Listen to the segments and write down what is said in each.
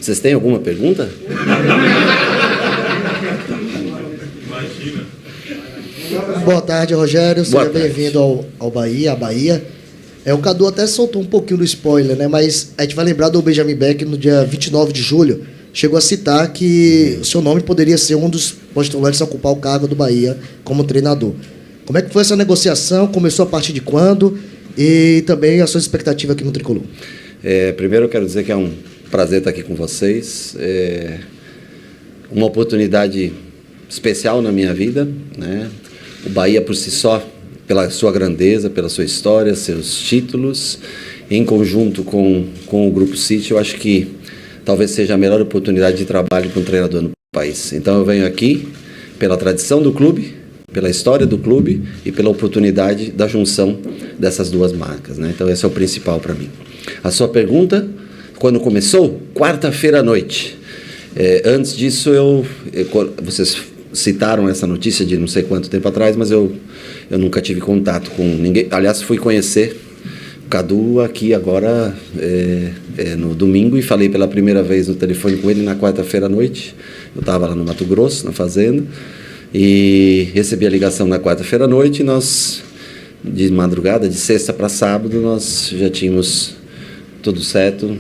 Vocês têm alguma pergunta? Boa tarde, Rogério. Seja bem-vindo ao Bahia, a Bahia. O Cadu até soltou um pouquinho do spoiler, né? Mas a gente vai lembrar do Benjamin Beck no dia 29 de julho. Chegou a citar que o seu nome poderia ser um dos postulantes a ocupar o cargo do Bahia como treinador. Como é que foi essa negociação? Começou a partir de quando? E também a sua expectativa aqui no Tricolor. Primeiro eu quero dizer que é um prazer estar aqui com vocês. É uma oportunidade especial na minha vida, né? O Bahia por si só, pela sua grandeza, pela sua história, seus títulos, em conjunto com o Grupo City, eu acho que talvez seja a melhor oportunidade de trabalho para um treinador no país. Então eu venho aqui pela tradição do clube, pela história do clube e pela oportunidade da junção dessas duas marcas, né? Então esse é o principal para mim. A sua pergunta, quando começou? Quarta-feira à noite. Antes disso, vocês citaram essa notícia de não sei quanto tempo atrás, mas eu nunca tive contato com ninguém. Aliás, fui conhecer o Cadu aqui agora no domingo e falei pela primeira vez no telefone com ele na quarta-feira à noite. Eu estava lá no Mato Grosso, na fazenda, e recebi a ligação na quarta-feira à noite e nós, de madrugada, de sexta para sábado, nós já tínhamos tudo certo.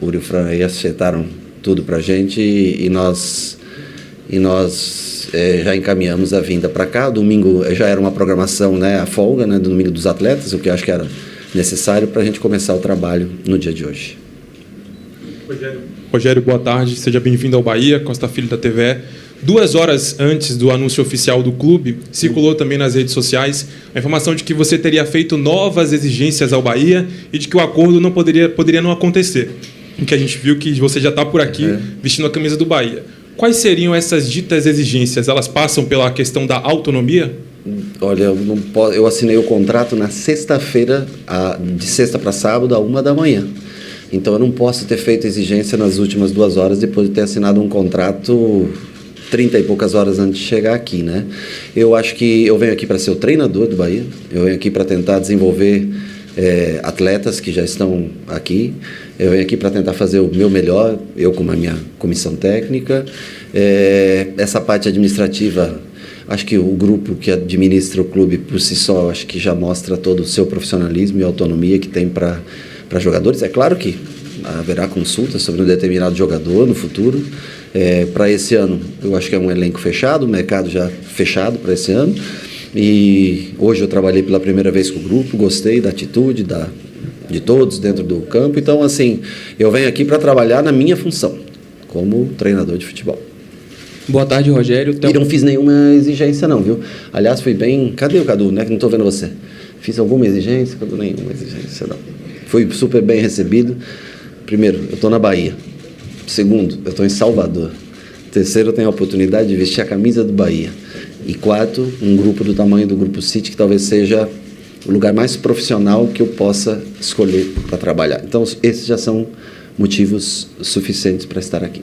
O Uri e o Fran aí acertaram tudo para a gente e nós já encaminhamos a vinda para cá. Domingo já era uma programação, né, a folga, né, do domingo dos atletas, o que eu acho que era necessário para a gente começar o trabalho no dia de hoje. Rogério, boa tarde, seja bem-vindo ao Bahia, Costa Filho da TVE. 2 horas antes do anúncio oficial do clube, circulou também nas redes sociais a informação de que você teria feito novas exigências ao Bahia e de que o acordo não poderia não acontecer. Em que a gente viu que você já está por aqui vestindo a camisa do Bahia. Quais seriam essas ditas exigências? Elas passam pela questão da autonomia? Olha, eu assinei o contrato na sexta-feira, de sexta para sábado, à 1h. Então eu não posso ter feito exigência nas últimas 2 horas depois de ter assinado um contrato 30 e poucas horas antes de chegar aqui, né? Eu acho que eu venho aqui para ser o treinador do Bahia, eu venho aqui para tentar desenvolver atletas que já estão aqui, eu venho aqui para tentar fazer o meu melhor, eu com a minha comissão técnica. Essa parte administrativa, acho que o grupo que administra o clube por si só, acho que já mostra todo o seu profissionalismo e autonomia que tem para jogadores. É claro que haverá consulta sobre um determinado jogador no futuro. Para esse ano, eu acho que é um elenco fechado, o mercado já fechado para esse ano. E hoje eu trabalhei pela primeira vez com o grupo, gostei da atitude de todos dentro do campo. Então, assim, eu venho aqui para trabalhar na minha função, como treinador de futebol. Boa tarde, Rogério. E não fiz nenhuma exigência não, viu? Aliás, fui bem... Cadê o Cadu, né? Que não estou vendo você. Fiz alguma exigência? Cadu, nenhuma exigência, não. Fui super bem recebido. Primeiro, eu estou na Bahia. Segundo, eu estou em Salvador. Terceiro, eu tenho a oportunidade de vestir a camisa do Bahia. E quarto, um grupo do tamanho do Grupo City, que talvez seja o lugar mais profissional que eu possa escolher para trabalhar. Então, esses já são motivos suficientes para estar aqui.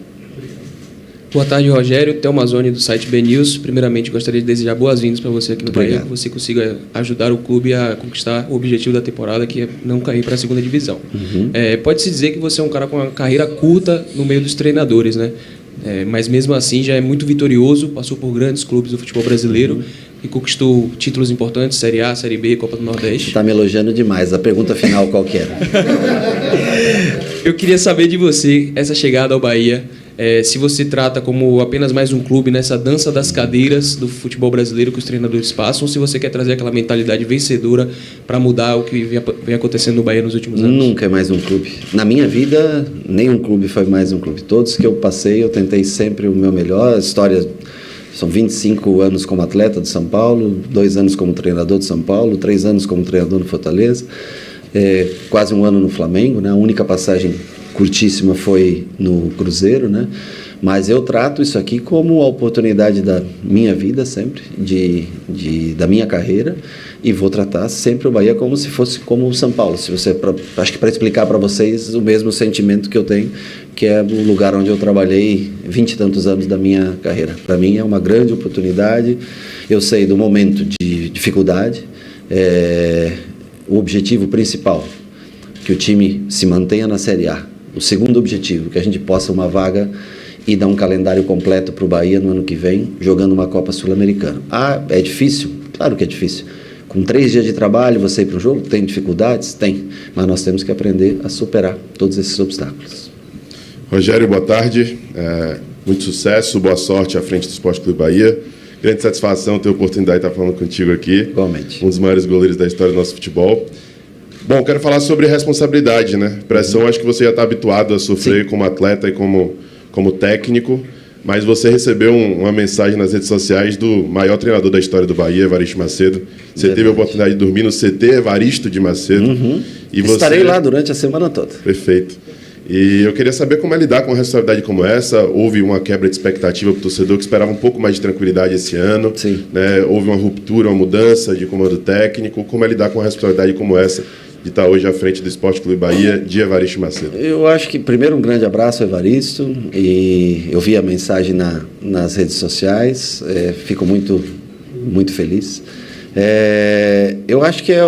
Boa tarde, Rogério. Thelma Zoni, do site BNews. Primeiramente, gostaria de desejar boas-vindas para você aqui no Bahia, que você consiga ajudar o clube a conquistar o objetivo da temporada, que é não cair para a segunda divisão. Pode-se dizer que você é um cara com uma carreira curta no meio dos treinadores, né? Mas mesmo assim já é muito vitorioso, passou por grandes clubes do futebol brasileiro e conquistou títulos importantes, Série A, Série B, Copa do Nordeste. Você está me elogiando demais. A pergunta final qual que era? Eu queria saber de você, essa chegada ao Bahia, se você trata como apenas mais um clube nessa dança das cadeiras do futebol brasileiro que os treinadores passam, ou se você quer trazer aquela mentalidade vencedora para mudar o que vem acontecendo no Bahia nos últimos anos. Nunca é mais um clube. Na minha vida, nenhum clube foi mais um clube. Todos que eu passei, eu tentei sempre o meu melhor. A história... São 25 anos como atleta de São Paulo, 2 anos como treinador de São Paulo, 3 anos como treinador no Fortaleza, quase 1 ano no Flamengo, né? A única passagem curtíssima foi no Cruzeiro, né? Mas eu trato isso aqui como a oportunidade da minha vida sempre, da minha carreira, e vou tratar sempre o Bahia como se fosse como o São Paulo. Acho que para explicar para vocês o mesmo sentimento que eu tenho, que é o lugar onde eu trabalhei 20 e tantos anos da minha carreira. Para mim é uma grande oportunidade. Eu sei do momento de dificuldade, o objetivo principal, que o time se mantenha na Série A o segundo objetivo, que a gente possa uma vaga e dar um calendário completo para o Bahia no ano que vem, jogando uma Copa Sul-Americana. Ah, é difícil? Claro que é difícil. Com 3 dias de trabalho, você ir para um jogo, tem dificuldades? Tem. Mas nós temos que aprender a superar todos esses obstáculos. Rogério, boa tarde. Muito sucesso, boa sorte à frente do Sport Clube Bahia. Grande satisfação ter a oportunidade de estar falando contigo aqui. Igualmente. Um dos maiores goleiros da história do nosso futebol. Bom, quero falar sobre responsabilidade, né? Pressão, acho que você já está habituado a sofrer como atleta e como técnico, mas você recebeu uma mensagem nas redes sociais do maior treinador da história do Bahia, Evaristo Macedo. Você teve a oportunidade de dormir no CT Evaristo de Macedo. E estarei lá durante a semana toda. Perfeito. E eu queria saber como é lidar com uma responsabilidade como essa. Houve uma quebra de expectativa para o torcedor que esperava um pouco mais de tranquilidade esse ano. Sim. Né? Houve uma ruptura, uma mudança de comando técnico. Como é lidar com uma responsabilidade como essa de estar hoje à frente do Sport Clube Bahia, de Evaristo Macedo? Eu acho que, primeiro, um grande abraço ao Evaristo. E eu vi a mensagem nas redes sociais. Fico muito, muito feliz. Eu acho que é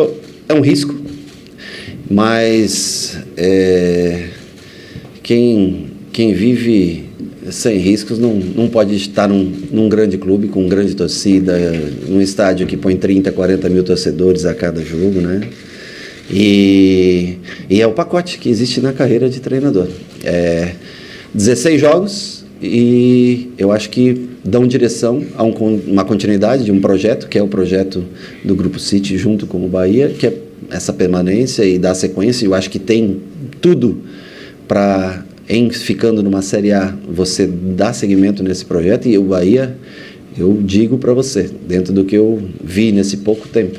um risco, mas... Quem vive sem riscos não pode estar num grande clube, com grande torcida, num estádio que põe 30, 40 mil torcedores a cada jogo, né? E é o pacote que existe na carreira de treinador. 16 jogos e eu acho que dão direção a uma continuidade de um projeto, que é o projeto do Grupo City junto com o Bahia, que é essa permanência e dar sequência. Eu acho que tem tudo para, ficando numa Série A, você dar seguimento nesse projeto. E o Bahia, eu digo para você, dentro do que eu vi nesse pouco tempo,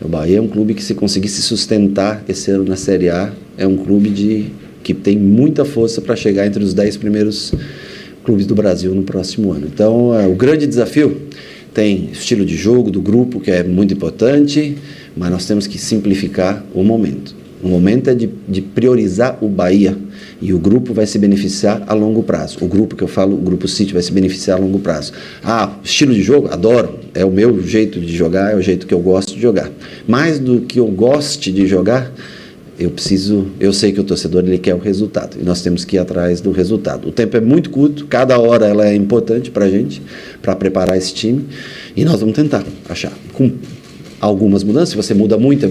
o Bahia é um clube que, se conseguir se sustentar esse ano na Série A, é um clube que tem muita força para chegar entre os 10 primeiros clubes do Brasil no próximo ano. Então, o grande desafio tem estilo de jogo do grupo, que é muito importante, mas nós temos que simplificar o momento. O momento é de priorizar o Bahia, e o grupo vai se beneficiar a longo prazo. O grupo que eu falo, o Grupo City, vai se beneficiar a longo prazo. Estilo de jogo? Adoro. É o meu jeito de jogar, é o jeito que eu gosto de jogar. Mais do que eu goste de jogar, eu sei que o torcedor ele quer o resultado, e nós temos que ir atrás do resultado. O tempo é muito curto, cada hora ela é importante para a gente, para preparar esse time, e nós vamos tentar achar. Com algumas mudanças, se você muda muito,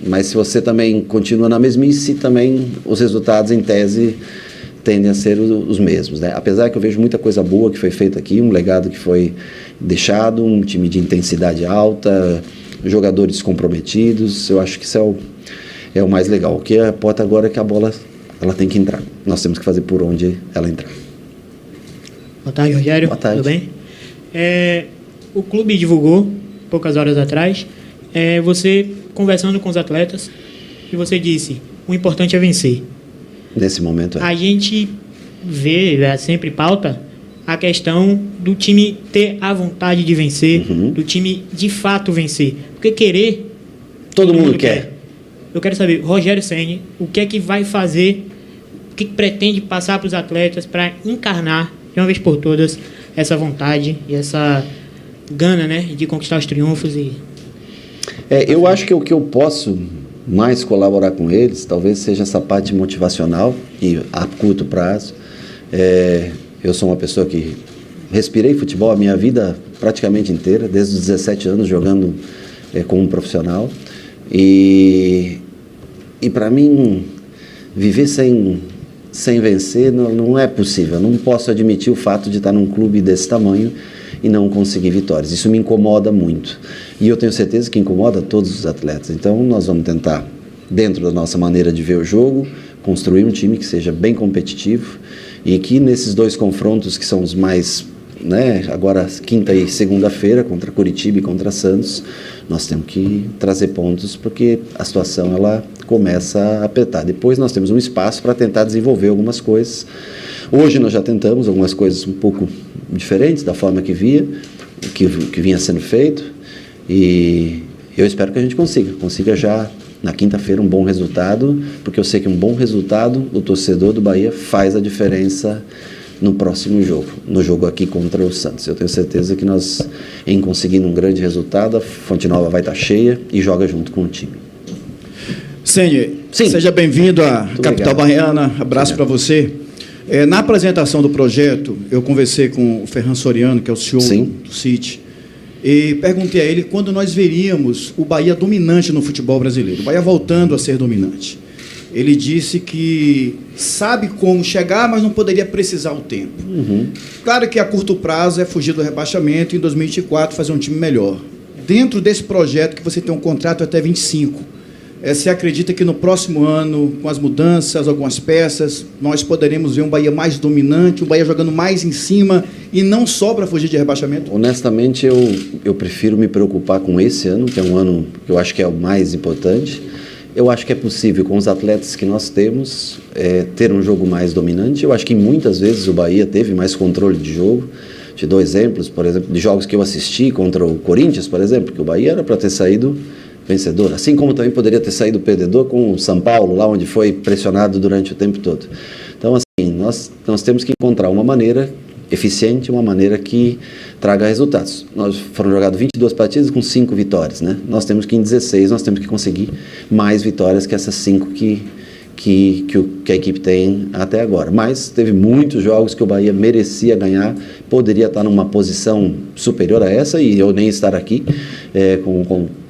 mas se você também continua na mesmice, também os resultados, em tese, tendem a ser os mesmos, né? Apesar que eu vejo muita coisa boa que foi feita aqui, um legado que foi deixado, um time de intensidade alta, jogadores comprometidos. Eu acho que isso é o mais legal. O que importa agora é que a bola ela tem que entrar. Nós temos que fazer por onde ela entrar. Boa tarde, Rogério. Boa tarde. Tudo bem? O clube divulgou, poucas horas atrás, você conversando com os atletas, e você disse, o importante é vencer. Nesse momento A gente vê, sempre pauta, a questão do time ter a vontade de vencer, do time de fato vencer. Porque querer... Todo mundo quer. Eu quero saber, Rogério Ceni, o que é que vai fazer, o que pretende passar para os atletas para encarnar, de uma vez por todas, essa vontade e essa gana, né, de conquistar os triunfos? Eu acho que o que eu posso mais colaborar com eles, talvez seja essa parte motivacional, e a curto prazo. Eu sou uma pessoa que respirei futebol a minha vida praticamente inteira, desde os 17 anos jogando como um profissional. E para mim, viver sem vencer não é possível. Eu não posso admitir o fato de estar num clube desse tamanho e não conseguir vitórias. Isso me incomoda muito. E eu tenho certeza que incomoda todos os atletas. Então, nós vamos tentar, dentro da nossa maneira de ver o jogo, construir um time que seja bem competitivo e que nesses 2 confrontos que são os mais... agora, quinta e segunda-feira, contra Curitiba e contra Santos, nós temos que trazer pontos, porque a situação ela começa a apertar. Depois nós temos um espaço para tentar desenvolver algumas coisas. Hoje nós já tentamos algumas coisas um pouco diferentes da forma que vinha sendo feito, e eu espero que a gente consiga já na quinta-feira um bom resultado, porque eu sei que um bom resultado do torcedor do Bahia faz a diferença no próximo jogo, no jogo aqui contra o Santos. Eu tenho certeza que nós, em conseguindo um grande resultado, a Fonte Nova vai estar cheia e joga junto com o time. Senhor, Sim. seja bem-vindo à Muito capital obrigado. baiana. Abraço para você. Na apresentação do projeto, eu conversei com o Ferran Soriano, que é o CEO Sim. do City, e perguntei a ele quando nós veríamos o Bahia dominante no futebol brasileiro, o Bahia voltando a ser dominante. Ele disse que sabe como chegar, mas não poderia precisar o tempo. Claro que a curto prazo é fugir do rebaixamento e em 2024 fazer um time melhor. Dentro desse projeto que você tem um contrato até 25, você acredita que no próximo ano, com as mudanças, algumas peças, nós poderemos ver um Bahia mais dominante, um Bahia jogando mais em cima e não só para fugir de rebaixamento? Honestamente, eu prefiro me preocupar com esse ano, que é um ano que eu acho que é o mais importante. Eu acho que é possível, com os atletas que nós temos, ter um jogo mais dominante. Eu acho que muitas vezes o Bahia teve mais controle de jogo. Te dou exemplos, por exemplo, de jogos que eu assisti contra o Corinthians, por exemplo, que o Bahia era para ter saído vencedor. Assim como também poderia ter saído perdedor com o São Paulo, lá onde foi pressionado durante o tempo todo. Então, assim, nós temos que encontrar uma maneira eficiente, uma maneira que traga resultados. Nós foram jogadas 22 partidas com 5 vitórias, né? Nós temos que, em 16, nós temos que conseguir mais vitórias que essas 5 que a equipe tem até agora. Mas teve muitos jogos que o Bahia merecia ganhar, poderia estar numa posição superior a essa e eu nem estar aqui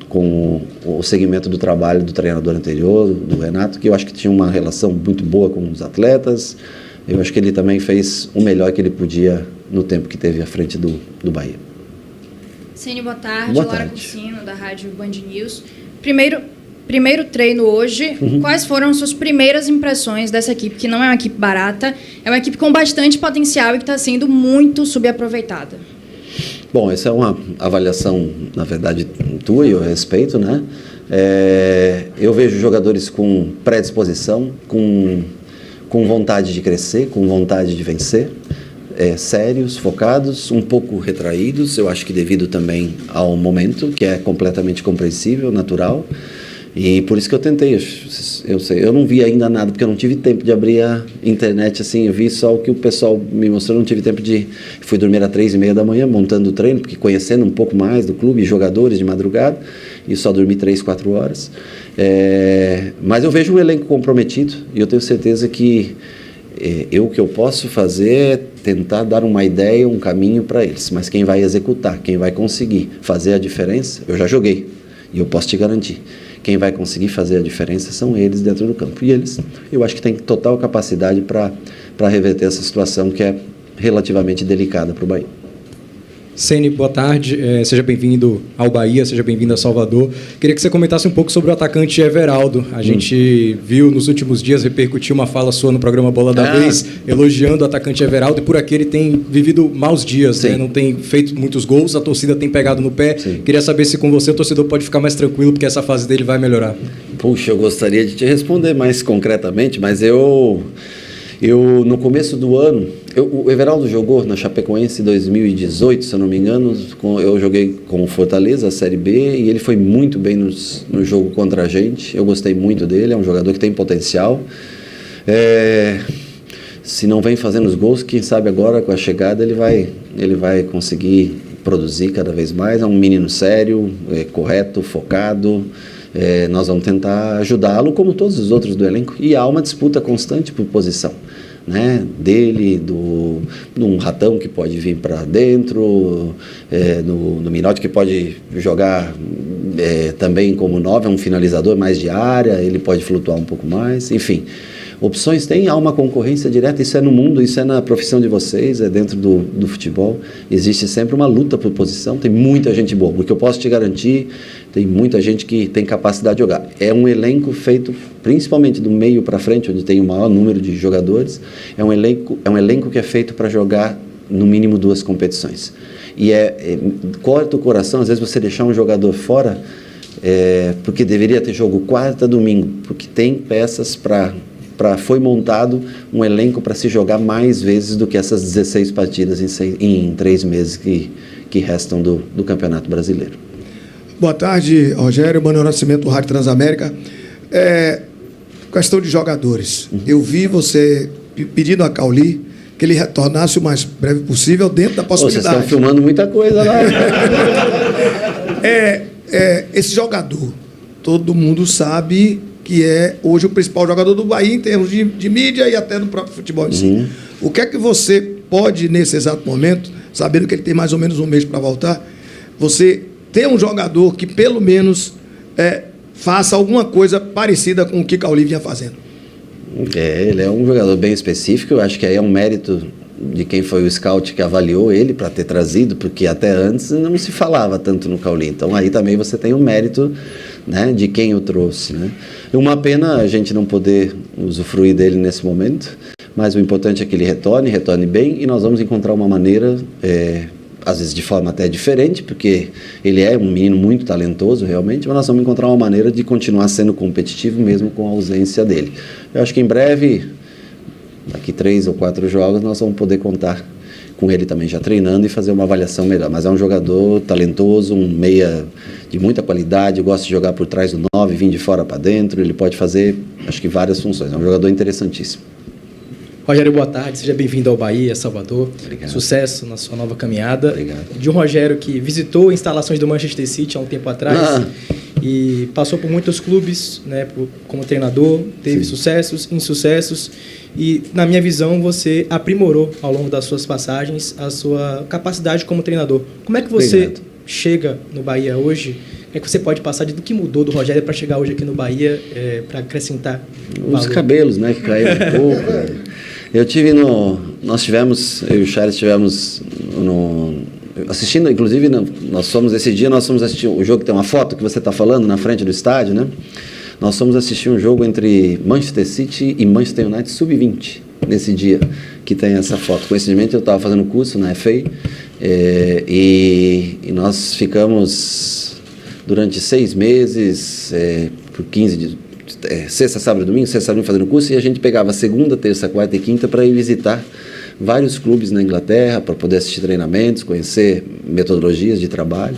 com o segmento do trabalho do treinador anterior, do Renato, que eu acho que tinha uma relação muito boa com os atletas. Eu acho que ele também fez o melhor que ele podia no tempo que teve à frente do Bahia. Cine, boa tarde. Boa Laura tarde. Cursino, da Rádio Band News. Primeiro treino hoje. Quais foram suas primeiras impressões dessa equipe, que não é uma equipe barata, é uma equipe com bastante potencial e que está sendo muito subaproveitada? Bom, essa é uma avaliação, na verdade, tua e eu respeito, né? Eu vejo jogadores com predisposição, com vontade de crescer, com vontade de vencer, sérios, focados, um pouco retraídos, eu acho que devido também ao momento, que é completamente compreensível, natural, e por isso que eu tentei. Eu não vi ainda nada, porque eu não tive tempo de abrir a internet, assim, eu vi só o que o pessoal me mostrou, não tive tempo de... Fui dormir às 3h30 da manhã, montando o treino, porque conhecendo um pouco mais do clube, jogadores de madrugada, e só dormi 3, 4 horas. Mas eu vejo um elenco comprometido, e eu tenho certeza que o que eu posso fazer é tentar dar uma ideia, um caminho para eles, mas quem vai executar, quem vai conseguir fazer a diferença, eu já joguei, e eu posso te garantir. Quem vai conseguir fazer a diferença são eles dentro do campo. E eles, eu acho que têm total capacidade para reverter essa situação que é relativamente delicada para o Bahia. Ceni, boa tarde. Seja bem-vindo ao Bahia, seja bem-vindo a Salvador. Queria que você comentasse um pouco sobre o atacante Everaldo. A gente viu nos últimos dias repercutir uma fala sua no programa Bola da Vez, elogiando o atacante Everaldo, e por aqui ele tem vivido maus dias, né? Não tem feito muitos gols, a torcida tem pegado no pé. Sim. Queria saber se com você o torcedor pode ficar mais tranquilo, porque essa fase dele vai melhorar. Puxa, eu gostaria de te responder mais concretamente, mas eu no começo do ano, o Everaldo jogou na Chapecoense em 2018, se eu não me engano, eu joguei com o Fortaleza, a Série B, e ele foi muito bem no jogo contra a gente, eu gostei muito dele, é um jogador que tem potencial. Se não vem fazendo os gols, quem sabe agora com a chegada ele vai conseguir produzir cada vez mais, é um menino sério, correto, focado. Nós vamos tentar ajudá-lo como todos os outros do elenco, e há uma disputa constante por posição, né? Dele, de um Ratão que pode vir para dentro, no Minotti que pode jogar também como 9, é um finalizador mais de área, ele pode flutuar um pouco mais, enfim. Opções tem, há uma concorrência direta, isso é no mundo, isso é na profissão de vocês, é dentro do futebol, existe sempre uma luta por posição, tem muita gente boa, porque eu posso te garantir, tem muita gente que tem capacidade de jogar. É um elenco feito principalmente do meio para frente, onde tem o maior número de jogadores, é um elenco que é feito para jogar no mínimo 2 competições. E corta o coração, às vezes você deixar um jogador fora, porque deveria ter jogo quarta, domingo, porque tem peças foi montado um elenco para se jogar mais vezes do que essas 16 partidas em 3 meses que restam do Campeonato Brasileiro. Boa tarde, Rogério. Manuel Nascimento, do Rádio Transamérica. Questão de jogadores. Eu vi você pedindo a Cauli que ele retornasse o mais breve possível dentro da possibilidade. Vocês estão filmando muita coisa lá. Esse jogador, todo mundo sabe que é hoje o principal jogador do Bahia em termos de mídia e até do próprio futebol em si. O que é que você pode, nesse exato momento, sabendo que ele tem mais ou menos um mês para voltar, você ter um jogador que pelo menos faça alguma coisa parecida com o que Cauli vinha fazendo? Ele é um jogador bem específico, eu acho que aí é um mérito de quem foi o scout que avaliou ele para ter trazido, porque até antes não se falava tanto no Cauli. Então aí também você tem um mérito, né, de quem o trouxe, né? Uma pena a gente não poder usufruir dele nesse momento, mas o importante é que ele retorne bem, e nós vamos encontrar uma maneira, às vezes de forma até diferente, porque ele é um menino muito talentoso realmente, mas nós vamos encontrar uma maneira de continuar sendo competitivo mesmo com a ausência dele. Eu acho que em breve, daqui 3 ou 4 jogos, nós vamos poder contar com ele também já treinando e fazer uma avaliação melhor. Mas é um jogador talentoso, um meia de muita qualidade, gosta de jogar por trás do 9, vir de fora para dentro, ele pode fazer, acho que várias funções. É um jogador interessantíssimo. Rogério, boa tarde, seja bem-vindo ao Bahia, Salvador. Obrigado. Sucesso na sua nova caminhada. Obrigado. De um Rogério que visitou instalações do Manchester City há um tempo atrás e passou por muitos clubes, né, como treinador, teve sucessos, insucessos, e, na minha visão, você aprimorou ao longo das suas passagens a sua capacidade como treinador. Como é que você chega no Bahia hoje? O que você pode passar do que mudou do Rogério para chegar hoje aqui no Bahia para acrescentar valor? Os cabelos, né, que caíram um pouco. Eu e o Charles estivemos assistindo, inclusive, nós fomos assistir o jogo que tem uma foto que você está falando na frente do estádio, né? Nós fomos assistir um jogo entre Manchester City e Manchester United Sub-20, nesse dia que tem essa foto. Coincidentemente, eu estava fazendo curso na FA e nós ficamos durante 6 meses, por 15 dias, sexta, sábado e domingo, fazendo curso, e a gente pegava segunda, terça, quarta e quinta para ir visitar vários clubes na Inglaterra, para poder assistir treinamentos, conhecer metodologias de trabalho.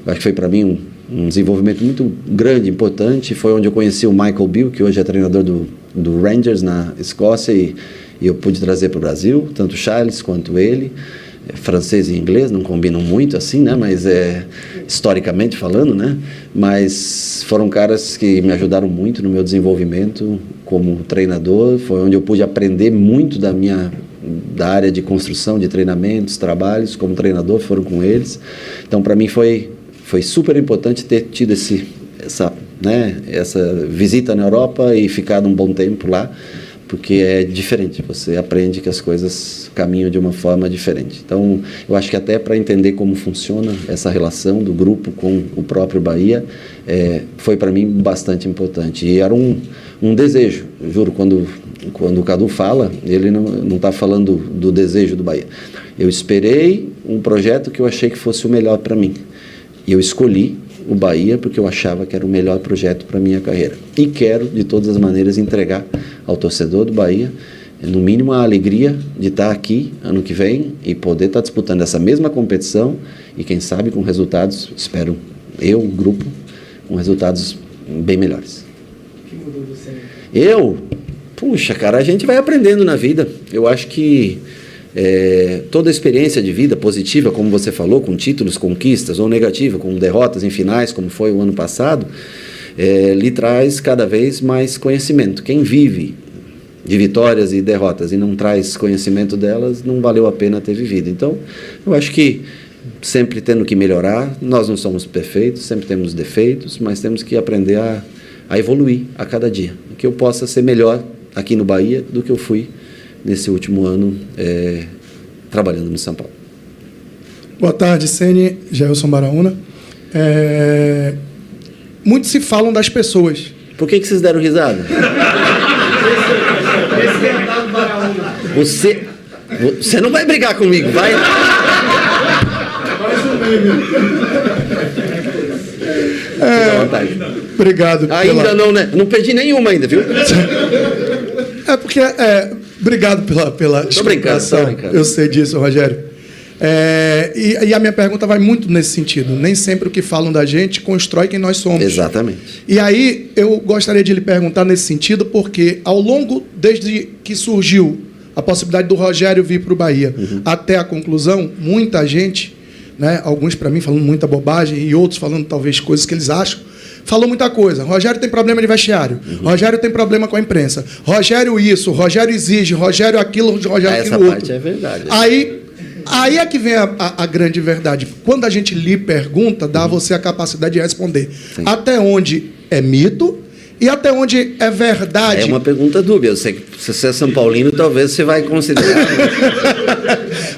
Eu acho que foi para mim um desenvolvimento muito grande, importante. Foi onde eu conheci o Michael Beale, que hoje é treinador do Rangers na Escócia, e eu pude trazer para o Brasil, tanto o Charles quanto ele. Francês e inglês não combinam muito assim, né? Mas historicamente falando, né? Mas foram caras que me ajudaram muito no meu desenvolvimento como treinador. Foi onde eu pude aprender muito da área de construção de treinamentos, trabalhos como treinador, foram com eles. Então, para mim foi super importante ter tido essa visita na Europa e ficado um bom tempo lá, porque é diferente, você aprende que as coisas caminham de uma forma diferente. Então, eu acho que até para entender como funciona essa relação do grupo com o próprio Bahia, foi para mim bastante importante. E era um desejo, eu juro, quando o Cadu fala, ele não está falando do desejo do Bahia. Eu esperei um projeto que eu achei que fosse o melhor para mim. E eu escolhi o Bahia porque eu achava que era o melhor projeto para a minha carreira. E quero, de todas as maneiras, entregar ao torcedor do Bahia, no mínimo, a alegria de estar aqui ano que vem e poder estar disputando essa mesma competição e, quem sabe, com resultados, espero o grupo, com resultados bem melhores. O que mudou do Senna? Puxa, cara, a gente vai aprendendo na vida. Eu acho que toda a experiência de vida positiva, como você falou, com títulos, conquistas, ou negativa, com derrotas em finais, como foi o ano passado, lhe traz cada vez mais conhecimento. Quem vive de vitórias e derrotas e não traz conhecimento delas, não valeu a pena ter vivido. Então, eu acho que sempre tendo que melhorar, nós não somos perfeitos, sempre temos defeitos, mas temos que aprender a evoluir a cada dia. Que eu possa ser melhor aqui no Bahia do que eu fui nesse último ano trabalhando no São Paulo. Boa tarde, Ceni, Gelson Baraúna. Muitos se falam das pessoas. Por que vocês deram risada? Você não vai brigar comigo, vai? Mais um meme. Fica à vontade. Obrigado. Ainda não, né? Não perdi nenhuma ainda, viu? Porque... obrigado pela explicação. Eu sei disso, Rogério. E a minha pergunta vai muito nesse sentido. Nem sempre o que falam da gente constrói quem nós somos. Exatamente. E aí eu gostaria de lhe perguntar nesse sentido, porque ao longo, desde que surgiu a possibilidade do Rogério vir para o Bahia, até a conclusão, muita gente, né, alguns para mim falando muita bobagem e outros falando talvez coisas que eles acham, falou muita coisa. Rogério tem problema de vestiário. Rogério tem problema com a imprensa. Rogério isso, Rogério exige, Rogério aquilo, Rogério aquilo outro. Essa parte é verdade. Aí é que vem a grande verdade. Quando a gente lhe pergunta, dá a você a capacidade de responder. Sim. Até onde é mito e até onde é verdade. É uma pergunta dúbia. Eu sei que se você é São Paulino, talvez você vai considerar.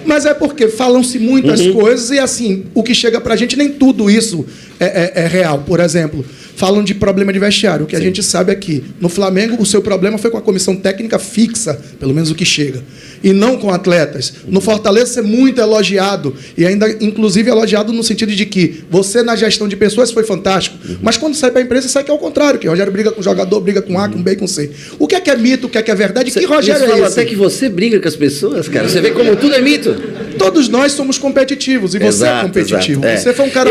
Mas é porque falam-se muitas coisas e, assim, o que chega pra gente, nem tudo isso é real. Por exemplo, falam de problema de vestiário. O que a gente sabe é que no Flamengo o seu problema foi com a comissão técnica fixa, pelo menos o que chega, e não com atletas. No Fortaleza você é muito elogiado, e ainda inclusive elogiado no sentido de que você na gestão de pessoas foi fantástico, mas quando sai para a imprensa sai que é o contrário, que o Rogério briga com o jogador, briga com A, com B, com C. O que é mito, o que é verdade? Que Rogério é esse? Até que você briga com as pessoas, cara. Você vê como tudo é mito. Todos nós somos competitivos, e você é competitivo. Você foi um cara...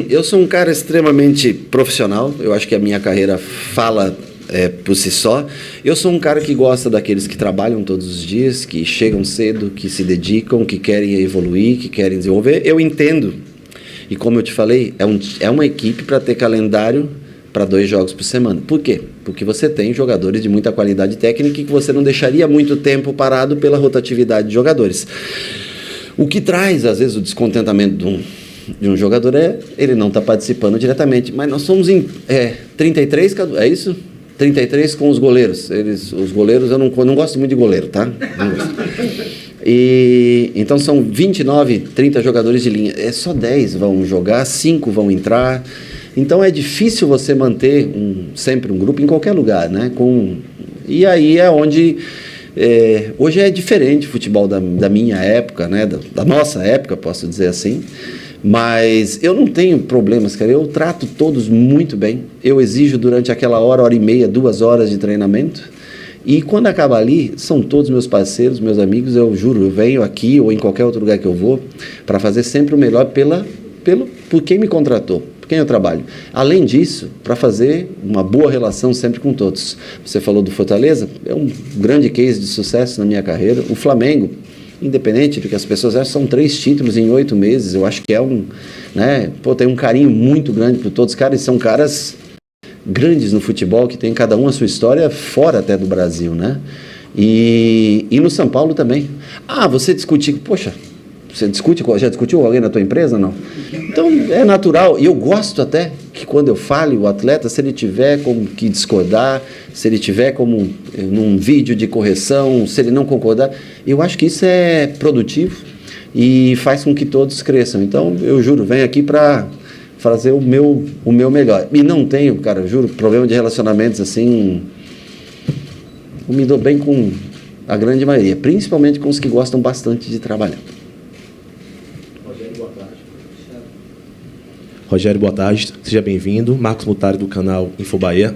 Eu sou um cara extremamente profissional. Eu acho que a minha carreira fala por si só. Eu sou um cara que gosta daqueles que trabalham todos os dias, que chegam cedo, que se dedicam, que querem evoluir, que querem desenvolver. Eu entendo. E como eu te falei, é uma equipe para ter calendário para 2 jogos por semana. Por quê? Porque você tem jogadores de muita qualidade técnica e que você não deixaria muito tempo parado pela rotatividade de jogadores. O que traz, às vezes, o descontentamento de um jogador ele não está participando diretamente. Mas nós somos em 33, é isso? 33 com os goleiros. Os goleiros, eu não gosto muito de goleiro, tá? Não gosto. Então são 29, 30 jogadores de linha. Só 10 vão jogar, 5 vão entrar. Então é difícil você manter sempre um grupo em qualquer lugar, né? E aí é onde... hoje é diferente o futebol da minha época, né? Da nossa época, posso dizer assim. Mas eu não tenho problemas, cara. Eu trato todos muito bem. Eu exijo durante aquela hora e meia, 2 horas de treinamento. E quando acaba ali, são todos meus parceiros, meus amigos. Eu juro, eu venho aqui ou em qualquer outro lugar que eu vou para fazer sempre o melhor por quem me contratou, por quem eu trabalho. Além disso, para fazer uma boa relação sempre com todos. Você falou do Fortaleza, é um grande case de sucesso na minha carreira. O Flamengo, independente do que as pessoas acham, são 3 títulos em 8 meses. Eu acho que tem um carinho muito grande por todos os caras. São caras grandes no futebol, que tem cada um a sua história fora até do Brasil, né? E no São Paulo também. você discute, você já discutiu alguém na tua empresa? Não. Então, é natural. E eu gosto até que quando eu fale, o atleta, se ele tiver como que discordar, se ele tiver como num vídeo de correção, se ele não concordar, eu acho que isso é produtivo e faz com que todos cresçam. Então, eu juro, venho aqui para fazer o meu melhor. E não tenho, cara, eu juro, problema de relacionamentos assim. Eu me dou bem com a grande maioria, principalmente com os que gostam bastante de trabalhar. Rogério, boa tarde. Seja bem-vindo. Marcos Mutari, do canal Infobahia.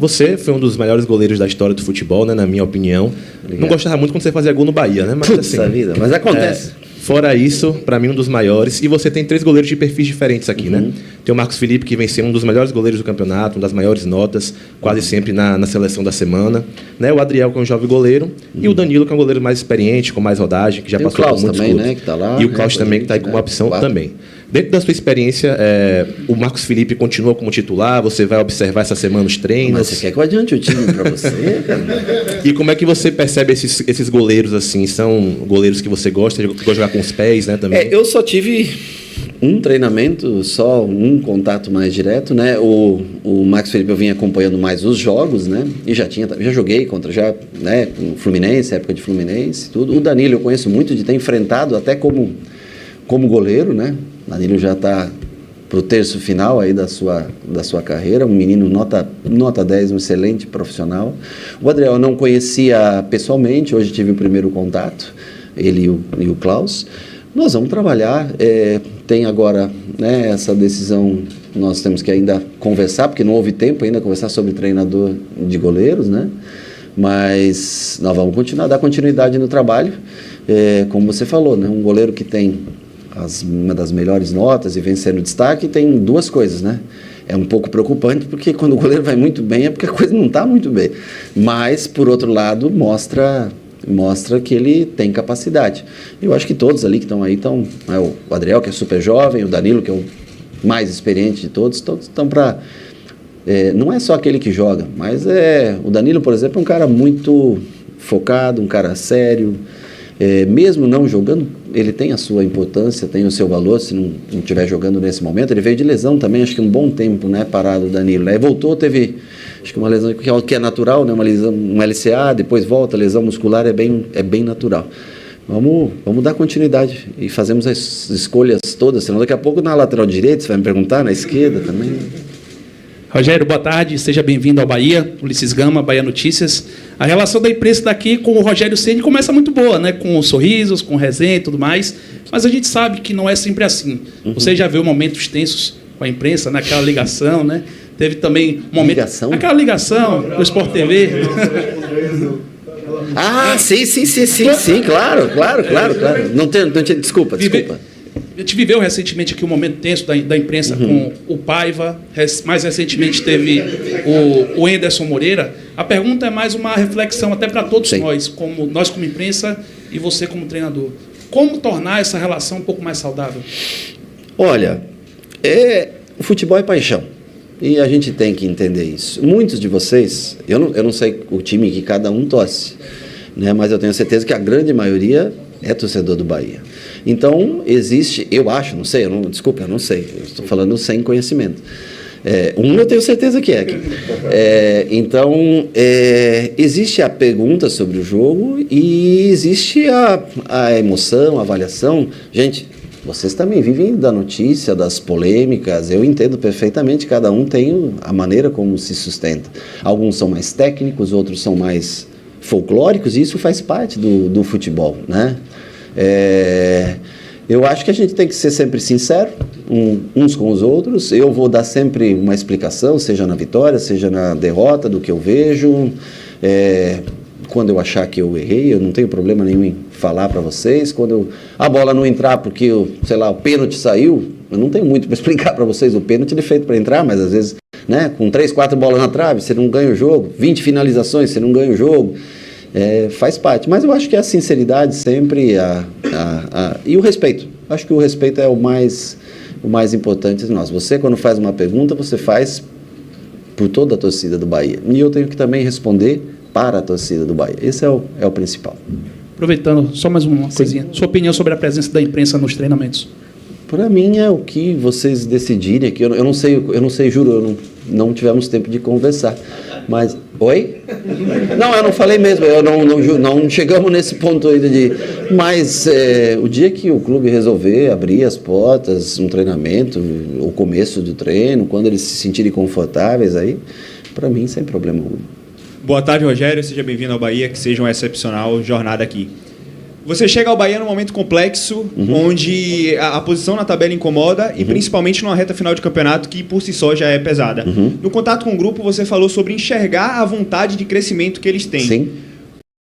Você foi um dos melhores goleiros da história do futebol, né, na minha opinião. Obrigado. Não gostava muito quando você fazia gol no Bahia, né? Mas, assim, vida, mas acontece. Fora isso, para mim, um dos maiores. E você tem 3 goleiros de perfis diferentes aqui, né? Tem o Marcos Felipe, que vem ser um dos melhores goleiros do campeonato, uma das maiores notas, quase sempre na seleção da semana. Né? O Adriel, que é um jovem goleiro. E o Danilo, que é um goleiro mais experiente, com mais rodagem, que já passou por muitos clubes. Né, que tá lá, e o Klaus também, que está aí como opção também. Dentro da sua experiência, o Marcos Felipe continua como titular? Você vai observar essa semana os treinos? Mas você quer que eu adiante o time para você? E como é que você percebe esses goleiros assim? São goleiros que você gosta de jogar com os pés, né? Também? Eu só tive um treinamento, só um contato mais direto, né? O Marcos Felipe eu vinha acompanhando mais os jogos, né? E já joguei contra né? Com o Fluminense, época de Fluminense, tudo. O Danilo eu conheço muito de ter enfrentado até como goleiro, né? Danilo já está para o terço final aí da sua carreira, um menino nota 10, um excelente profissional. O Adriel eu não conhecia pessoalmente, hoje tive o primeiro contato, ele e o Klaus. Nós vamos trabalhar, tem agora, né, essa decisão, nós temos que ainda conversar, porque não houve tempo ainda conversar sobre treinador de goleiros, né? Mas nós vamos dar continuidade no trabalho, como você falou, né? Um goleiro que tem uma das melhores notas e vem sendo destaque, tem 2 coisas, né? É um pouco preocupante, porque quando o goleiro vai muito bem é porque a coisa não está muito bem. Mas, por outro lado, mostra que ele tem capacidade. Eu acho que todos ali que estão aí estão... O Adriel, que é super jovem, o Danilo, que é mais experiente de todos, estão para... não é só aquele que joga, mas o Danilo, por exemplo, é um cara muito focado, um cara sério. Mesmo não jogando, ele tem a sua importância, tem o seu valor, se não estiver jogando nesse momento. Ele veio de lesão também, acho que um bom tempo, né, parado o Danilo. Aí voltou, teve, acho que uma lesão que é natural, né, uma lesão, um LCA, depois volta, lesão muscular, é bem natural. Vamos dar continuidade e fazemos as escolhas todas, senão daqui a pouco na lateral direita, você vai me perguntar, na esquerda também. Rogério, boa tarde, seja bem-vindo ao Bahia, Ulisses Gama, Bahia Notícias. A relação da imprensa daqui com o Rogério Ceni começa muito boa, né? Com sorrisos, com resenha e tudo mais, mas a gente sabe que não é sempre assim. Você já viu momentos tensos com a imprensa, naquela ligação, né? Teve também um momento... Aquela ligação do Sport TV. Ah, sim, claro. Não tinha, desculpa. A gente viveu recentemente aqui um momento tenso da imprensa com o Paiva, mais recentemente teve o Anderson Moreira. A pergunta é mais uma reflexão até para todos nós como imprensa e você como treinador. Como tornar essa relação um pouco mais saudável? Olha, o futebol é paixão e a gente tem que entender isso. Muitos de vocês, eu não sei o time que cada um torce, né, mas eu tenho certeza que a grande maioria é torcedor do Bahia. Então, existe, eu acho, não sei, eu não sei, eu estou falando sem conhecimento. Eu tenho certeza que é. Então, existe a pergunta sobre o jogo e existe a emoção, a avaliação. Gente, vocês também vivem da notícia, das polêmicas, eu entendo perfeitamente, cada um tem a maneira como se sustenta. Alguns são mais técnicos, outros são mais folclóricos, e isso faz parte do futebol, né? Eu acho que a gente tem que ser sempre sincero uns com os outros. Eu vou dar sempre uma explicação, seja na vitória, seja na derrota, do que eu vejo. Quando eu achar que eu errei, eu não tenho problema nenhum em falar para vocês. Quando a bola não entrar porque, o pênalti saiu, eu não tenho muito para explicar para vocês. O pênalti é feito para entrar, mas às vezes, né, com 3, 4 bolas na trave, você não ganha o jogo. 20 finalizações, você não ganha o jogo. Faz parte, mas eu acho que a sinceridade sempre e o respeito. Acho que o respeito é o mais importante de nós. Você, quando faz uma pergunta, você faz por toda a torcida do Bahia. E eu tenho que também responder para a torcida do Bahia. Esse é o principal. Aproveitando, só mais uma coisinha. Sua opinião sobre a presença da imprensa nos treinamentos? Para mim é o que vocês decidirem aqui. Eu não sei, juro, não tivemos tempo de conversar. Mas, oi? Não, eu não falei mesmo, não chegamos nesse ponto ainda mas o dia que o clube resolver abrir as portas, um treinamento, o começo do treino, quando eles se sentirem confortáveis aí, para mim, sem problema algum. Boa tarde, Rogério, seja bem-vindo ao Bahia, que seja uma excepcional jornada aqui. Você chega ao Bahia num momento complexo, onde a posição na tabela incomoda e principalmente numa reta final de campeonato que por si só já é pesada. No contato com o grupo, você falou sobre enxergar a vontade de crescimento que eles têm. Sim.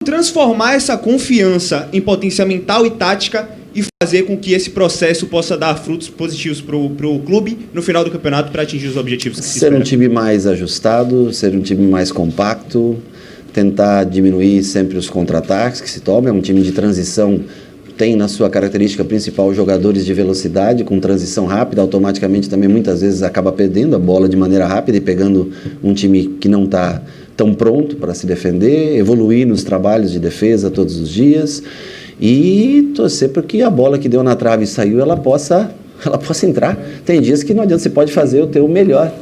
Transformar essa confiança em potência mental e tática e fazer com que esse processo possa dar frutos positivos para o clube no final do campeonato para atingir os objetivos que se espera. Ser um time mais ajustado, ser um time mais compacto, tentar diminuir sempre os contra-ataques que se tomam. É um time de transição, tem na sua característica principal jogadores de velocidade, com transição rápida, automaticamente também muitas vezes acaba perdendo a bola de maneira rápida e pegando um time que não está tão pronto para se defender, evoluir nos trabalhos de defesa todos os dias e torcer para que a bola que deu na trave e saiu, ela possa entrar. Tem dias que não adianta, você pode fazer o teu melhor.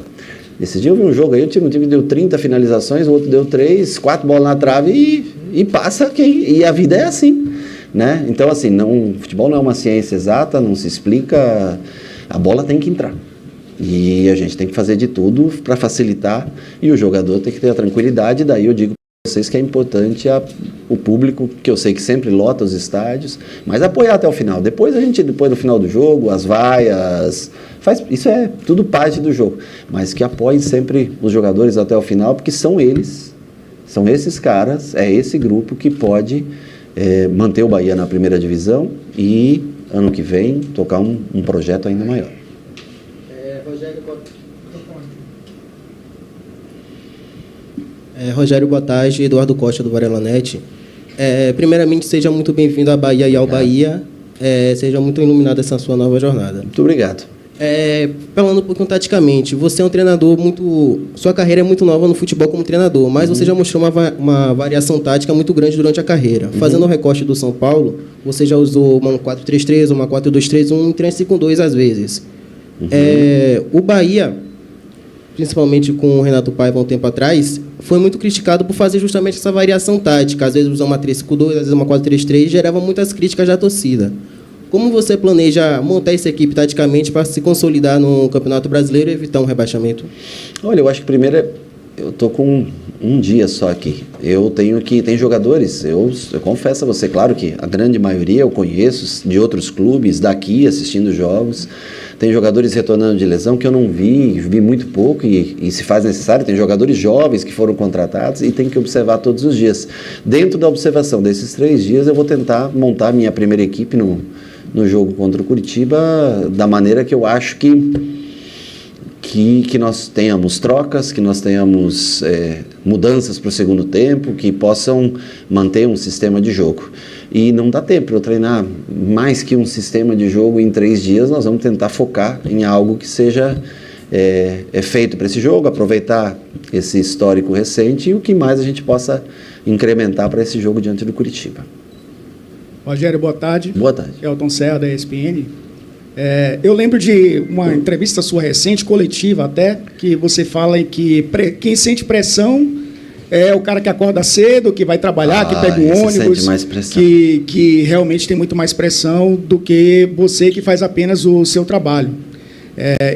Esse dia eu vi um jogo aí, um time que deu 30 finalizações, o outro deu 3, 4 bolas na trave e passa e a vida é assim, né? Então, assim, futebol não é uma ciência exata, não se explica, a bola tem que entrar. E a gente tem que fazer de tudo para facilitar e o jogador tem que ter a tranquilidade. Daí eu digo para vocês que é importante o público, que eu sei que sempre lota os estádios, mas apoiar até o final. Depois do final do jogo, as vaias, isso é tudo parte do jogo, mas que apoiem sempre os jogadores até o final, porque são esses caras, é esse grupo que pode manter o Bahia na primeira divisão e ano que vem tocar um projeto ainda maior. Rogério, boa tarde. Eduardo Costa, do Varelanet. Primeiramente, seja muito bem-vindo à Bahia e ao Bahia. Seja muito iluminado essa sua nova jornada. Muito obrigado. Falando um pouquinho taticamente, você é um treinador sua carreira é muito nova no futebol como treinador, mas você já mostrou uma variação tática muito grande durante a carreira. Fazendo o recorte do São Paulo, você já usou uma 4-3-3, uma 4-2-3-1 e 3-5-2 às vezes. O Bahia, principalmente com o Renato Paiva um tempo atrás, foi muito criticado por fazer justamente essa variação tática. Às vezes usar uma 3-5-2, às vezes uma 4-3-3, gerava muitas críticas da torcida. Como você planeja montar essa equipe taticamente para se consolidar no Campeonato Brasileiro e evitar um rebaixamento? Olha, eu acho que primeiro eu estou com um dia só aqui. Tem jogadores, eu confesso a você, claro que a grande maioria eu conheço de outros clubes, daqui assistindo jogos. Tem jogadores retornando de lesão que eu não vi muito pouco e se faz necessário. Tem jogadores jovens que foram contratados e tem que observar todos os dias. Dentro da observação desses 3 dias, eu vou tentar montar minha primeira equipe no jogo contra o Curitiba da maneira que eu acho que nós tenhamos trocas, que nós tenhamos mudanças para o segundo tempo, que possam manter um sistema de jogo. E não dá tempo para eu treinar mais que um sistema de jogo em 3 dias. Nós vamos tentar focar em algo que seja feito para esse jogo, aproveitar esse histórico recente e o que mais a gente possa incrementar para esse jogo diante do Curitiba. Rogério, boa tarde. Boa tarde. Elton Serra, da ESPN. Eu lembro de uma entrevista sua recente, coletiva até, que você fala em que quem sente pressão é o cara que acorda cedo, que vai trabalhar, que pega um ônibus, que realmente tem muito mais pressão do que você que faz apenas o seu trabalho.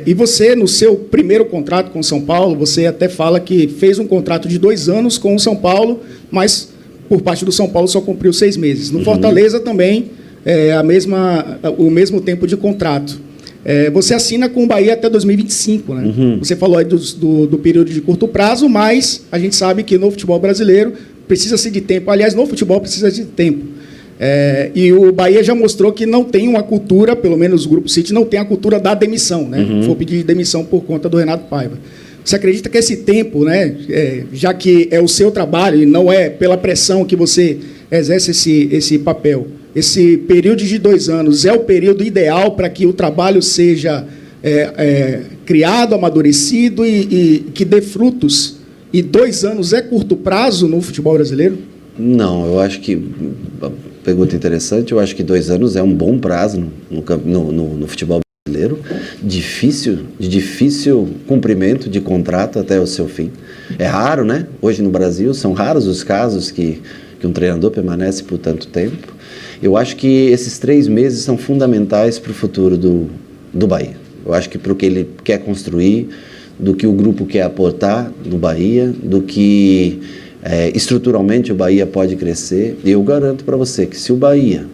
E você, no seu primeiro contrato com o São Paulo, você até fala que fez um contrato de 2 anos com o São Paulo, mas por parte do São Paulo só cumpriu 6 meses. No Fortaleza também o mesmo tempo de contrato. Você assina com o Bahia até 2025, né? Você falou aí do período de curto prazo, mas a gente sabe que no futebol brasileiro precisa-se de tempo. Aliás, no futebol precisa de tempo. E o Bahia já mostrou que não tem uma cultura, pelo menos o Grupo City, não tem a cultura da demissão, né? Foi pedir demissão por conta do Renato Paiva. Você acredita que esse tempo, né, já que é o seu trabalho e não é pela pressão que você exerce esse papel, esse período de 2 anos é o período ideal para que o trabalho seja criado, amadurecido e que dê frutos? E 2 anos é curto prazo no futebol brasileiro? Não, eu acho que... Pergunta interessante. Eu acho que 2 anos é um bom prazo no futebol brasileiro, de difícil cumprimento de contrato até o seu fim. É raro, né? Hoje no Brasil são raros os casos que um treinador permanece por tanto tempo. Eu acho que esses 3 meses são fundamentais para o futuro do Bahia. Eu acho que para o que ele quer construir, do que o grupo quer aportar no Bahia, do que estruturalmente o Bahia pode crescer. Eu garanto para você que se o Bahia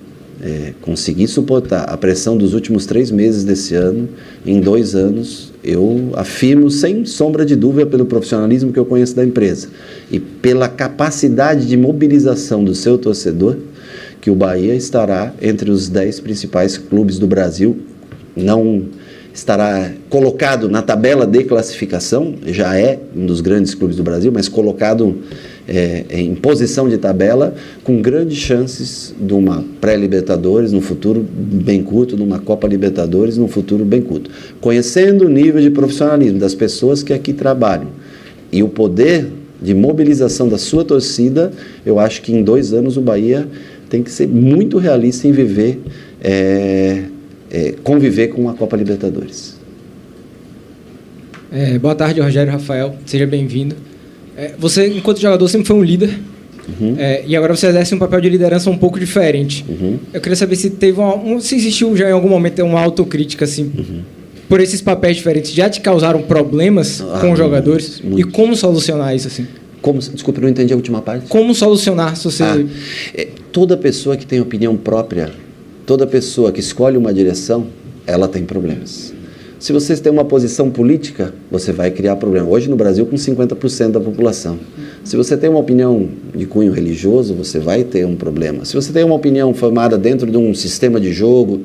conseguir suportar a pressão dos últimos 3 meses desse ano, em 2 anos, eu afirmo sem sombra de dúvida, pelo profissionalismo que eu conheço da empresa e pela capacidade de mobilização do seu torcedor, que o Bahia estará entre os 10 principais clubes do Brasil. Não estará colocado na tabela de classificação, já é um dos grandes clubes do Brasil, mas colocado em posição de tabela, com grandes chances de uma pré-Libertadores no futuro bem curto, de uma Copa Libertadores no futuro bem curto. Conhecendo o nível de profissionalismo das pessoas que aqui trabalham e o poder de mobilização da sua torcida, eu acho que em 2 anos o Bahia tem que ser muito realista em conviver com a Copa Libertadores. Boa tarde, Rogério Rafael. Seja bem-vindo. Você, enquanto jogador, sempre foi um líder. E agora você exerce um papel de liderança um pouco diferente. Eu queria saber se teve se existiu já em algum momento uma autocrítica assim, por esses papéis diferentes. Já te causaram problemas com os jogadores? Muito. E como solucionar isso assim? Desculpe, não entendi a última parte. Como solucionar se você... Toda pessoa que tem opinião própria, toda pessoa que escolhe uma direção, ela tem problemas. Se você tem uma posição política, você vai criar problema. Hoje no Brasil, com 50% da população. Se você tem uma opinião de cunho religioso, você vai ter um problema. Se você tem uma opinião formada dentro de um sistema de jogo,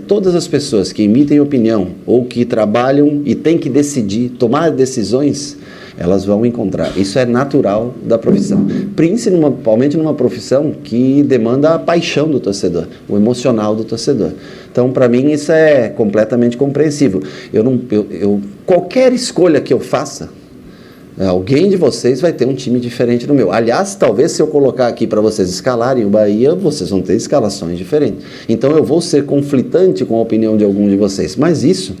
todas as pessoas que emitem opinião ou que trabalham e têm que decidir, tomar decisões, elas vão encontrar. Isso é natural da profissão, principalmente numa profissão que demanda a paixão do torcedor, o emocional do torcedor. Então, para mim, isso é completamente compreensível. Qualquer escolha que eu faça, alguém de vocês vai ter um time diferente do meu. Aliás, talvez se eu colocar aqui para vocês escalarem o Bahia, vocês vão ter escalações diferentes. Então eu vou ser conflitante com a opinião de algum de vocês. Mas isso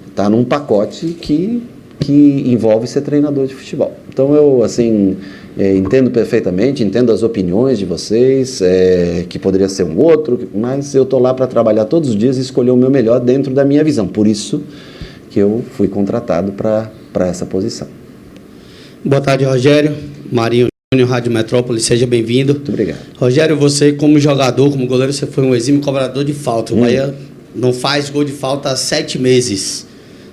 está num pacote que envolve ser treinador de futebol. Então eu, assim, entendo perfeitamente, entendo as opiniões de vocês, que poderia ser um outro, mas eu estou lá para trabalhar todos os dias e escolher o meu melhor dentro da minha visão. Por isso que eu fui contratado para essa posição. Boa tarde, Rogério. Marinho Júnior, Rádio Metrópole, seja bem-vindo. Muito obrigado. Rogério, você como jogador, como goleiro, você foi um exímio cobrador de falta. O Bahia não faz gol de falta há 7 meses.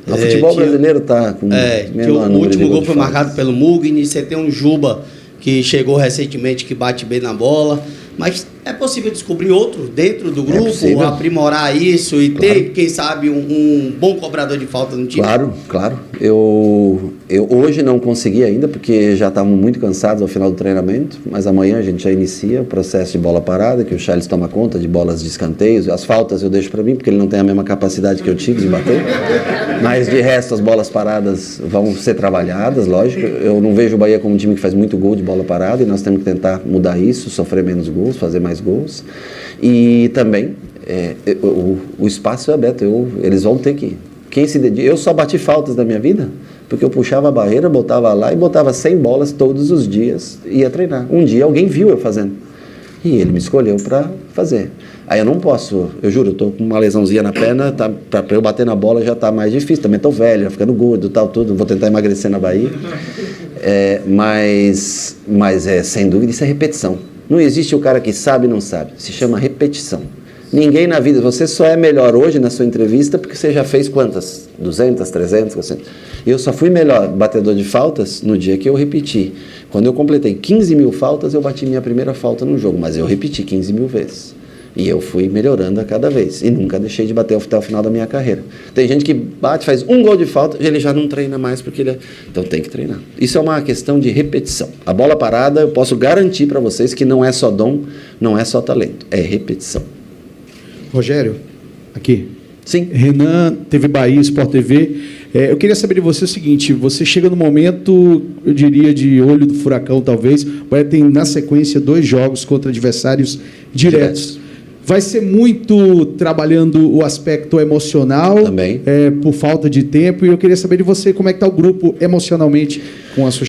O futebol brasileiro está com o último gol foi marcado pelo Mugni. Você tem um Juba que chegou recentemente, que bate bem na bola. Mas é possível descobrir outro dentro do grupo, aprimorar isso e ter, quem sabe, um bom cobrador de falta no time? Claro. Eu hoje não consegui ainda, porque já estavam muito cansados ao final do treinamento, mas amanhã a gente já inicia o processo de bola parada, que o Charles toma conta de bolas de escanteios. As faltas eu deixo para mim, porque ele não tem a mesma capacidade que eu tive de bater. Mas de resto, as bolas paradas vão ser trabalhadas, lógico. Eu não vejo o Bahia como um time que faz muito gol de bola parada, e nós temos que tentar mudar isso, sofrer menos gols, fazer mais gols. E também o espaço é aberto, eles vão ter que... Quem se dedica, eu só bati faltas da minha vida porque eu puxava a barreira, botava lá e botava 100 bolas todos os dias e ia treinar. Um dia alguém viu eu fazendo e ele me escolheu para fazer. Aí eu não posso, eu juro, eu tô com uma lesãozinha na perna, para eu bater na bola já tá mais difícil, também tô velho, ficando gordo, tal, tudo, vou tentar emagrecer na Bahia. Mas sem dúvida isso é repetição. Não existe o cara que sabe e não sabe, se chama repetição. Ninguém na vida, você só é melhor hoje na sua entrevista porque você já fez quantas? 200, 300, 400. Eu só fui melhor batedor de faltas no dia que eu repeti. Quando eu completei 15 mil faltas, eu bati minha primeira falta no jogo, mas eu repeti 15 mil vezes. E eu fui melhorando a cada vez. E nunca deixei de bater até o final da minha carreira. Tem gente que bate, faz um gol de falta, ele já não treina mais porque ele... Então tem que treinar. Isso é uma questão de repetição. A bola parada, eu posso garantir para vocês que não é só dom, não é só talento, é repetição. Rogério, aqui. Sim. Renan, TV Bahia, Sport TV. Eu queria saber de você o seguinte, você chega no momento, eu diria, de olho do furacão, talvez. O Bahia tem, na sequência, 2 jogos contra adversários diretos. Vai ser muito trabalhando o aspecto emocional, também, por falta de tempo. E eu queria saber de você como é que está o grupo emocionalmente com a sua...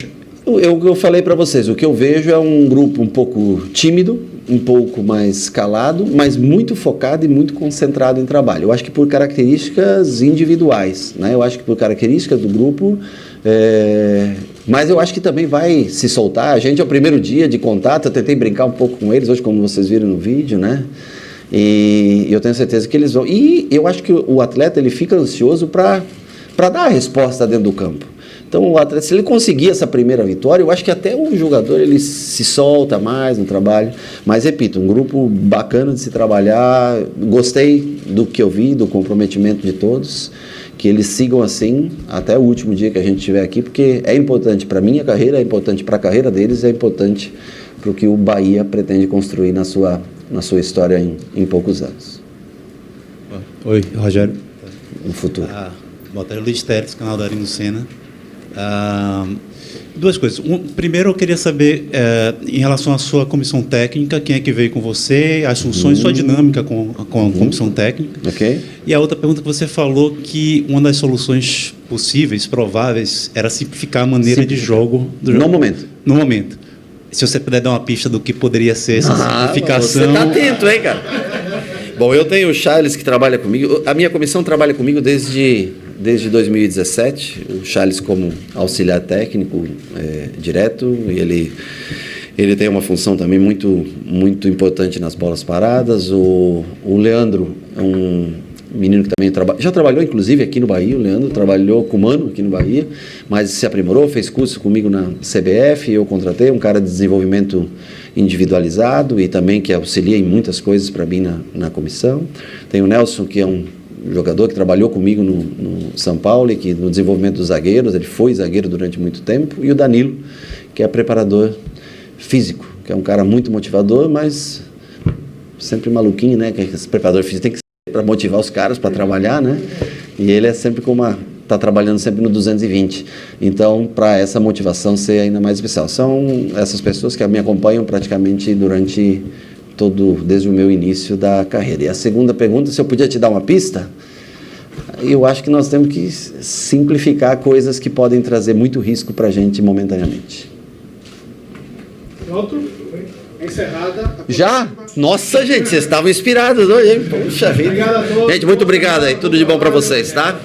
Eu falei para vocês, o que eu vejo é um grupo um pouco tímido, um pouco mais calado, mas muito focado e muito concentrado em trabalho. Eu acho que por características individuais, né? Eu acho que por características do grupo, mas eu acho que também vai se soltar. A gente é o primeiro dia de contato, eu tentei brincar um pouco com eles hoje, como vocês viram no vídeo, né? E eu tenho certeza que eles vão... E eu acho que o atleta ele fica ansioso para dar a resposta dentro do campo. Então, o atleta, se ele conseguir essa primeira vitória, eu acho que até o jogador ele se solta mais no trabalho. Mas, repito, um grupo bacana de se trabalhar. Gostei do que eu vi, do comprometimento de todos. Que eles sigam assim até o último dia que a gente estiver aqui, porque é importante para a minha carreira, é importante para a carreira deles, é importante para o que o Bahia pretende construir na sua história em poucos anos. Oi, Rogério. No futuro. Boa tarde, Luiz Teres, canal da Arino Senna. 2 coisas. Primeiro, eu queria saber, em relação à sua comissão técnica, quem é que veio com você, as funções, sua dinâmica com a comissão técnica. Okay. E a outra pergunta que você falou que uma das soluções possíveis, prováveis, era simplificar a maneira de jogo. No momento. No momento. Se você puder dar uma pista do que poderia ser essa simplificação. Você está atento, hein, cara? Bom, eu tenho o Charles que trabalha comigo. A minha comissão trabalha comigo desde 2017. O Charles como auxiliar técnico direto. E ele tem uma função também muito, muito importante nas bolas paradas. O Leandro é um menino que também já trabalhou, inclusive, aqui no Bahia. O Leandro trabalhou com o Mano aqui no Bahia, mas se aprimorou, fez curso comigo na CBF. Eu contratei um cara de desenvolvimento individualizado e também que auxilia em muitas coisas para mim na comissão. Tem o Nelson, que é um jogador que trabalhou comigo no São Paulo e que no desenvolvimento dos zagueiros, ele foi zagueiro durante muito tempo, e o Danilo, que é preparador físico, que é um cara muito motivador, mas sempre maluquinho, né? Que esse preparador físico tem que ser para motivar os caras para trabalhar, né? E ele é sempre está trabalhando sempre no 220. Então, para essa motivação ser ainda mais especial. São essas pessoas que me acompanham praticamente desde o meu início da carreira. E a segunda pergunta, se eu podia te dar uma pista, eu acho que nós temos que simplificar coisas que podem trazer muito risco para a gente momentaneamente. Pronto? Encerrada. Já? Nossa, gente, vocês estavam inspirados hoje, hein? Puxa vida. Gente, muito obrigado aí. Tudo de bom para vocês, tá?